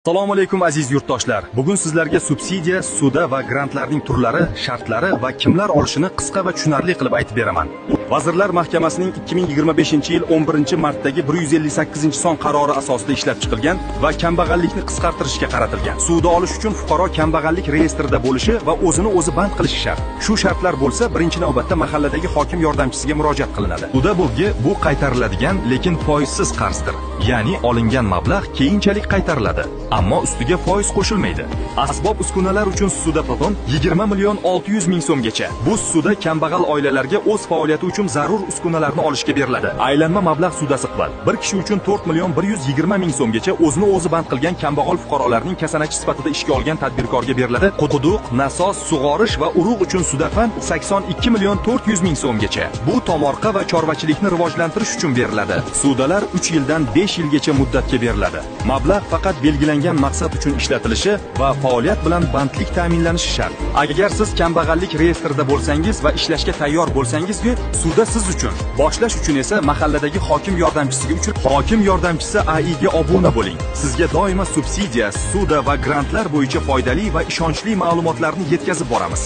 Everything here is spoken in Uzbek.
Assalomu alaykum aziz yurtdoshlar. Bugun sizlarga subsidiya, suda va grantlarning turlari, shartlari va kimlar olishini qisqa va tushunarli qilib aytib beraman. Vazirlar Mahkamasining 2025-yil 11-martdagi 158-son qarori asosida ishlab chiqilgan va kambag'allikni qisqartirishga qaratilgan. Suda olish uchun fuqaro kambag'allik reyestrida bo'lishi va o'zini o'zi band qilishi shart. Shu shartlar bo'lsa, birinchi navbatda mahalladagi hokim yordamchisiga murojaat qilinadi. Suda bu qaytariladigan, lekin foizsiz qarzdir. Ya'ni olingan mablag' keyinchalik qaytariladi, ammo ustiga foiz qo'shilmaydi. Asbob uskunalar uchun suda to'pon 20.600.000 so'mgacha. Bu suda kambag'al oilalarga o'z faoliyati uchun zarur uskunalarni olishga beriladi. Aylanma mablag' sudasi qiladi. Bir kishi uchun 4.120.000 so'mgacha o'zini o'zi band qilgan kambag'al fuqarolarning kasanachi sifatida ishga olgan tadbirkorga beriladi. Quduq, nasos, sug'orish va urug' uchun sudafan 82.400.000 so'mgacha. Bu tomorqa va chorvachilikni rivojlantirish uchun beriladi. Sudalar 3 yildan 5 yilgacha muddatga beriladi. Mablag' faqat belgilangan maqsad uchun ishlatilishi va faoliyat bilan bandlik ta'minlanishi shart. Agar siz kambag'allik reyestrida bo'lsangiz va ishlashga tayyor bo'lsangiz-ku, suda siz uchun. Boshlash uchun esa mahalladagi hokim yordamchisiga hokim yordamchisi AIga obuna bo'ling. Sizga doimo subsidiya, suda va grantlar bo'yicha foydali va ishonchli ma'lumotlarni yetkazib boramiz.